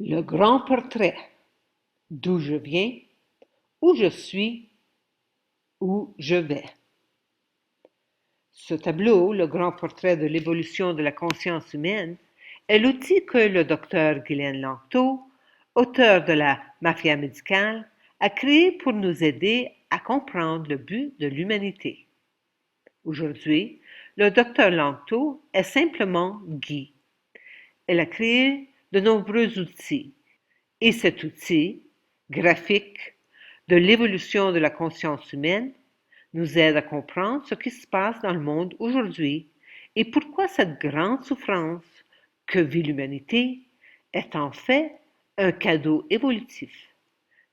Le grand portrait, d'où je viens, où je suis, où je vais. Ce tableau, le grand portrait de l'évolution de la conscience humaine, est l'outil que le docteur Ghislaine Lanctot, auteur de la Mafia médicale, a créé pour nous aider à comprendre le but de l'humanité. Aujourd'hui, le docteur Lanctot est simplement Guy. Elle a créé de nombreux outils, et cet outil, graphique, de l'évolution de la conscience humaine, nous aide à comprendre ce qui se passe dans le monde aujourd'hui et pourquoi cette grande souffrance que vit l'humanité est en fait un cadeau évolutif,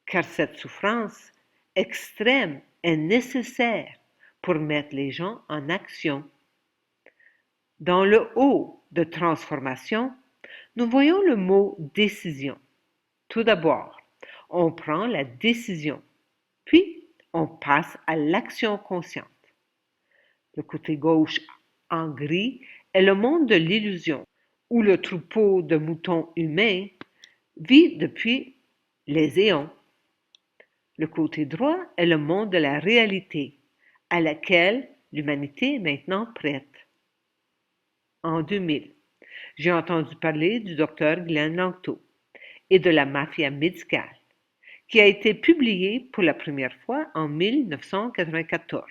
car cette souffrance extrême est nécessaire pour mettre les gens en action. Dans le haut de transformation, nous voyons le mot décision. Tout d'abord, on prend la décision, puis on passe à l'action consciente. Le côté gauche en gris est le monde de l'illusion, où le troupeau de moutons humains vit depuis les éons. Le côté droit est le monde de la réalité, à laquelle l'humanité est maintenant prête. En 2000, j'ai entendu parler du docteur Ghislaine Lanctot et de la mafia médicale, qui a été publié pour la première fois en 1994.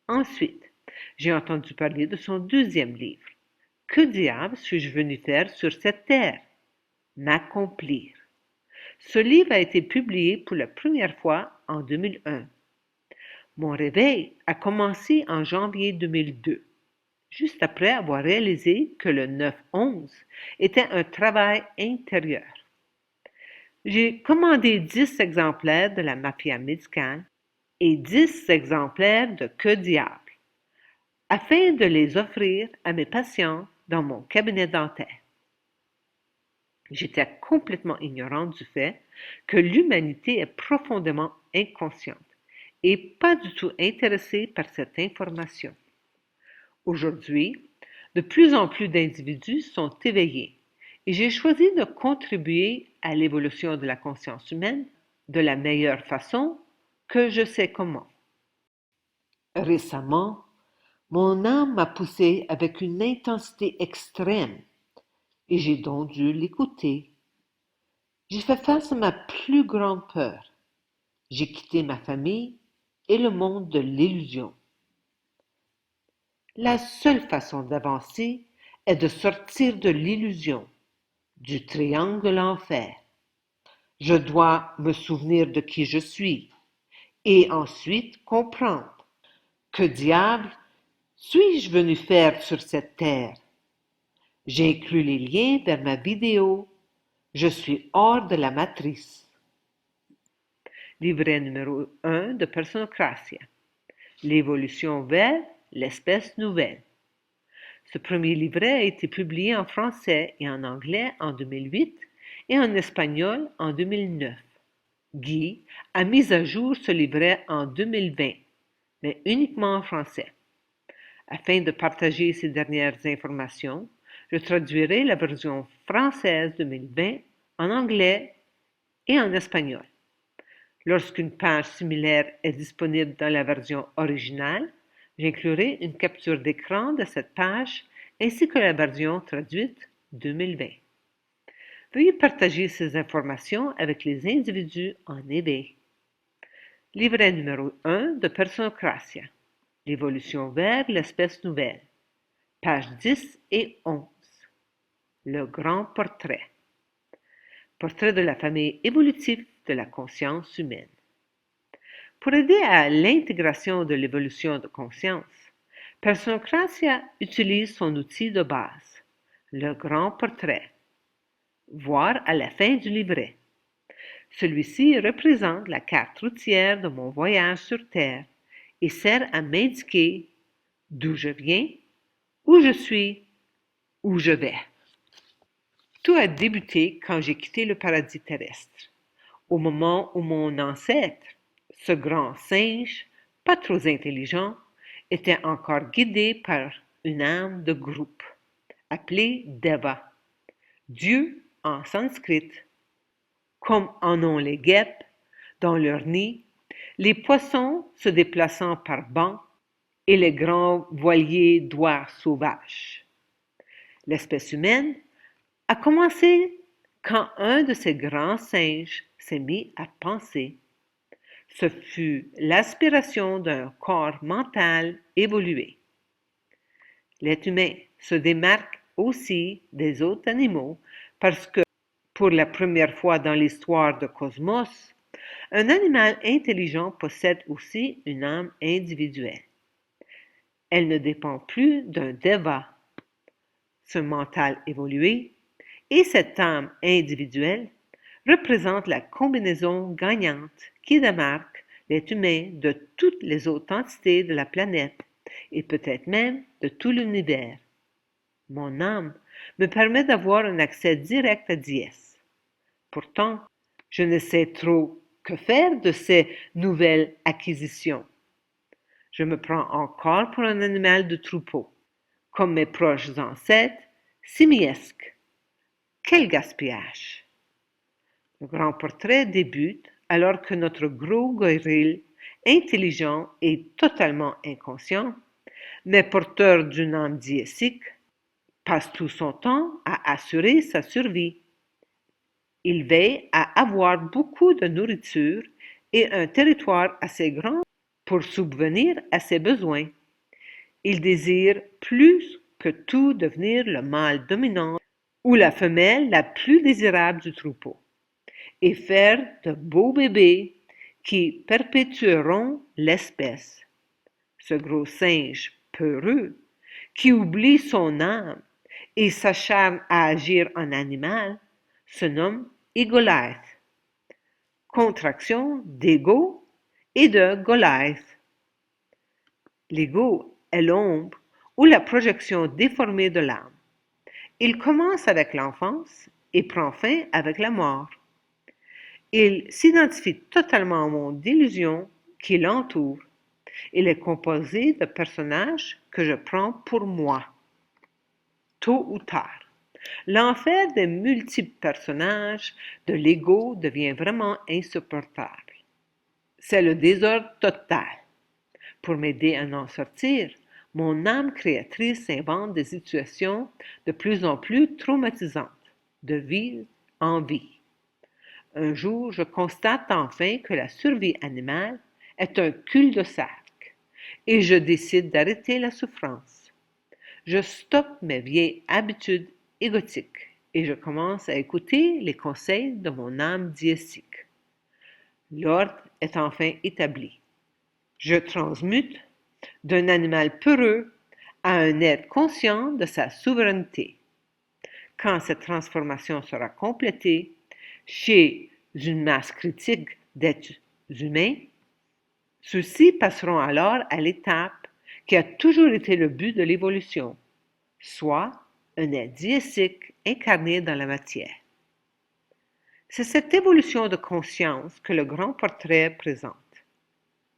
Ensuite, j'ai entendu parler de son deuxième livre. Que diable suis-je venu faire sur cette terre? M'accomplir. Ce livre a été publié pour la première fois en 2001. Mon réveil a commencé en janvier 2002, juste après avoir réalisé que le 9-11 était un travail intérieur. J'ai commandé 10 exemplaires de la mafia médicale et 10 exemplaires de Que diable, afin de les offrir à mes patients dans mon cabinet dentaire. J'étais complètement ignorante du fait que l'humanité est profondément inconsciente et pas du tout intéressée par cette information. Aujourd'hui, de plus en plus d'individus sont éveillés et j'ai choisi de contribuer à l'évolution de la conscience humaine de la meilleure façon que je sais comment. Récemment, mon âme m'a poussé avec une intensité extrême et j'ai donc dû l'écouter. J'ai fait face à ma plus grande peur. J'ai quitté ma famille et le monde de l'illusion. La seule façon d'avancer est de sortir de l'illusion, du triangle de l'enfer. Je dois me souvenir de qui je suis et ensuite comprendre. Que diable suis-je venu faire sur cette terre? J'ai inclus les liens vers ma vidéo. Je suis hors de la matrice. Livret numéro 1 de Personocratia. L'évolution vers l'espèce nouvelle. Ce premier livret a été publié en français et en anglais en 2008 et en espagnol en 2009. Guy a mis à jour ce livret en 2020, mais uniquement en français. Afin de partager ces dernières informations, je traduirai la version française 2020 en anglais et en espagnol. Lorsqu'une page similaire est disponible dans la version originale, j'inclurai une capture d'écran de cette page ainsi que la version traduite 2020. Veuillez partager ces informations avec les individus en éveil. Livret numéro 1 de Personocratia. L'évolution vers l'espèce nouvelle. Pages 10 et 11. Le grand portrait. Portrait de la famille évolutive de la conscience humaine. Pour aider à l'intégration de l'évolution de conscience, Personocratia utilise son outil de base, le grand portrait. Voir à la fin du livret. Celui-ci représente la carte routière de mon voyage sur Terre et sert à m'indiquer d'où je viens, où je suis, où je vais. Tout a débuté quand j'ai quitté le paradis terrestre, au moment où mon ancêtre, ce grand singe, pas trop intelligent, était encore guidé par une âme de groupe, appelée Deva, Dieu en sanskrit, comme en ont les guêpes dans leur nid, les poissons se déplaçant par bancs et les grands voiliers d'oies sauvages. L'espèce humaine a commencé quand un de ces grands singes s'est mis à penser. Ce fut l'aspiration d'un corps mental évolué. L'être humain se démarque aussi des autres animaux parce que, pour la première fois dans l'histoire du cosmos, un animal intelligent possède aussi une âme individuelle. Elle ne dépend plus d'un deva, ce mental évolué, et cette âme individuelle représente la combinaison gagnante qui démarque l'être humain de toutes les autres entités de la planète et peut-être même de tout l'univers. Mon âme me permet d'avoir un accès direct à Diès. Pourtant, je ne sais trop que faire de ces nouvelles acquisitions. Je me prends encore pour un animal de troupeau, comme mes proches ancêtres, simiesques. Quel gaspillage! Le grand portrait débute alors que notre gros gorille, intelligent et totalement inconscient, mais porteur d'une âme diésique, passe tout son temps à assurer sa survie. Il veille à avoir beaucoup de nourriture et un territoire assez grand pour subvenir à ses besoins. Il désire plus que tout devenir le mâle dominant ou la femelle la plus désirable du troupeau et faire de beaux bébés qui perpétueront l'espèce. Ce gros singe peureux qui oublie son âme et s'acharne à agir en animal se nomme Ego-Life, contraction d'ego et de Goliath. L'ego est l'ombre ou la projection déformée de l'âme. Il commence avec l'enfance et prend fin avec la mort. Il s'identifie totalement au monde d'illusions qui l'entoure. Il est composé de personnages que je prends pour moi. Tôt ou tard, l'enfer des multiples personnages de l'ego devient vraiment insupportable. C'est le désordre total. Pour m'aider à en sortir, mon âme créatrice invente des situations de plus en plus traumatisantes, de vie en vie. Un jour, je constate enfin que la survie animale est un cul-de-sac et je décide d'arrêter la souffrance. Je stoppe mes vieilles habitudes égotiques et je commence à écouter les conseils de mon âme diésique. L'ordre est enfin établi. Je transmute d'un animal peureux à un être conscient de sa souveraineté. Quand cette transformation sera complétée chez une masse critique d'êtres humains, ceux-ci passeront alors à l'étape qui a toujours été le but de l'évolution, soit un être diésique incarné dans la matière. C'est cette évolution de conscience que le grand portrait présente.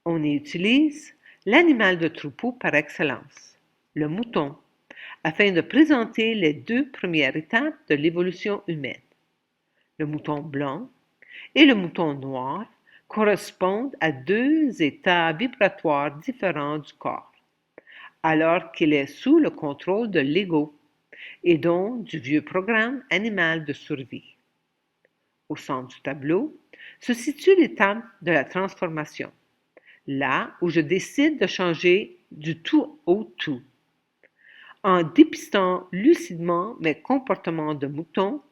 On y utilise l'animal de troupeau par excellence, le mouton, afin de présenter les deux premières étapes de l'évolution humaine. Le mouton blanc et le mouton noir correspondent à deux états vibratoires différents du corps, alors qu'il est sous le contrôle de l'ego et donc du vieux programme animal de survie. Au centre du tableau se situe l'étape de la transformation, là où je décide de changer du tout au tout. En dépistant lucidement mes comportements de mouton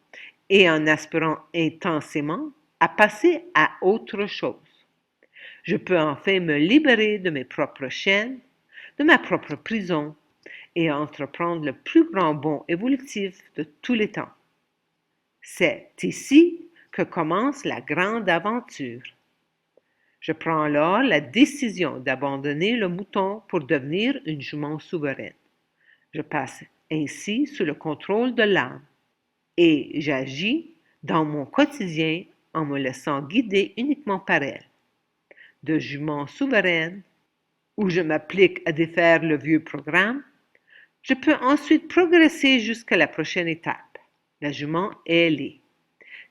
et en aspirant intensément à passer à autre chose. Je peux enfin me libérer de mes propres chaînes, de ma propre prison et entreprendre le plus grand bond évolutif de tous les temps. C'est ici que commence la grande aventure. Je prends alors la décision d'abandonner le mouton pour devenir une jument souveraine. Je passe ainsi sous le contrôle de l'âme et j'agis dans mon quotidien en me laissant guider uniquement par elle. De jument souveraine, où je m'applique à défaire le vieux programme, je peux ensuite progresser jusqu'à la prochaine étape, la jument ailée.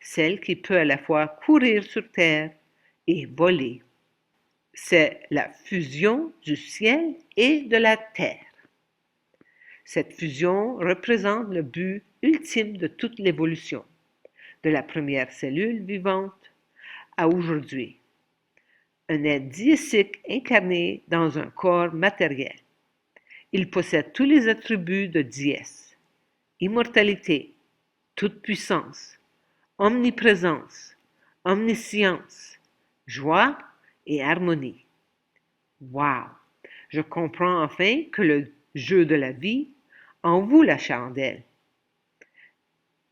celle qui peut à la fois courir sur terre et voler. C'est la fusion du ciel et de la terre. Cette fusion représente le but ultime de toute l'évolution, de la première cellule vivante à aujourd'hui. Un être déifique incarné dans un corps matériel. Il possède tous les attributs de déesse: immortalité, toute-puissance, omniprésence, omniscience, joie et harmonie. Waouh! Je comprends enfin que le jeu de la vie en vaut la chandelle.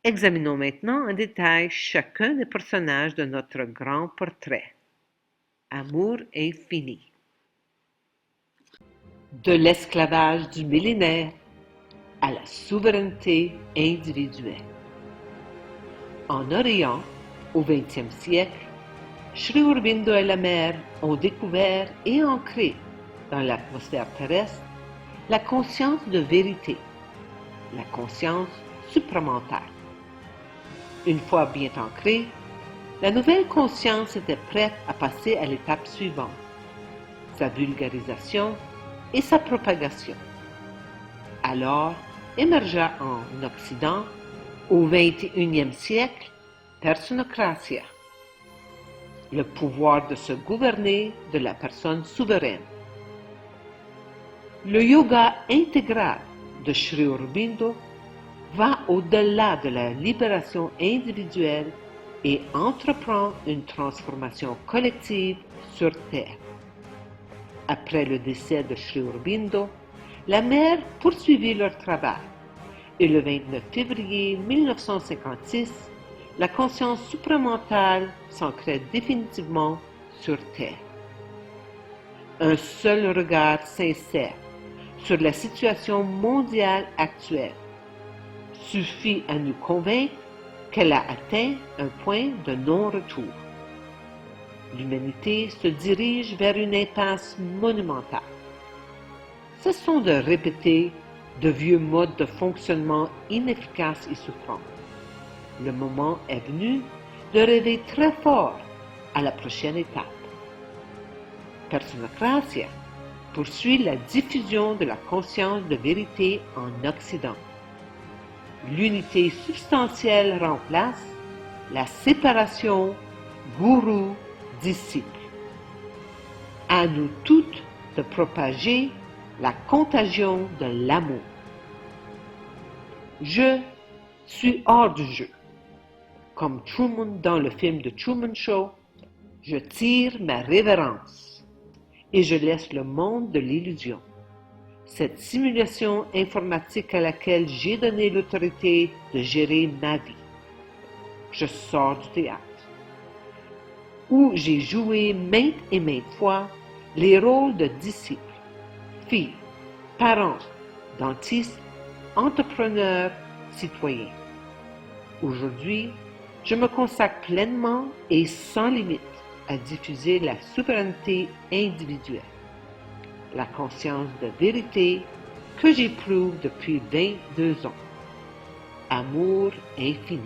Examinons maintenant en détail chacun des personnages de notre grand portrait. Amour infini. De l'esclavage du millénaire à la souveraineté individuelle. En Orient, au XXe siècle, Sri Aurobindo et la mère ont découvert et ancré dans l'atmosphère terrestre la conscience de vérité, la conscience supramentale. Une fois bien ancrée, la nouvelle conscience était prête à passer à l'étape suivante, sa vulgarisation et sa propagation. Alors émergea en Occident, au XXIe siècle, Personocratia, le pouvoir de se gouverner de la personne souveraine. Le yoga intégral de Sri Aurobindo va au-delà de la libération individuelle et entreprend une transformation collective sur Terre. Après le décès de Sri Aurobindo, la mère poursuivit leur travail et le 29 février 1956, la conscience supramentale s'ancrait définitivement sur Terre. Un seul regard sincère sur la situation mondiale actuelle suffit à nous convaincre qu'elle a atteint un point de non-retour. L'humanité se dirige vers une impasse monumentale. Cessons de répéter de vieux modes de fonctionnement inefficaces et souffrants. Le moment est venu de rêver très fort à la prochaine étape. Personocratia poursuit la diffusion de la conscience de vérité en Occident. L'unité substantielle remplace la séparation gourou-disciple. À nous toutes de propager la contagion de l'amour. Je suis hors du jeu. Comme Truman dans le film The Truman Show, je tire ma révérence et je laisse le monde de l'illusion, cette simulation informatique à laquelle j'ai donné l'autorité de gérer ma vie. Je sors du théâtre, où j'ai joué maintes et maintes fois les rôles de disciple, fille, parent, dentiste, entrepreneur, citoyen. Aujourd'hui, je me consacre pleinement et sans limite à diffuser la souveraineté individuelle, la conscience de vérité que j'éprouve depuis 22 ans. Amour infini.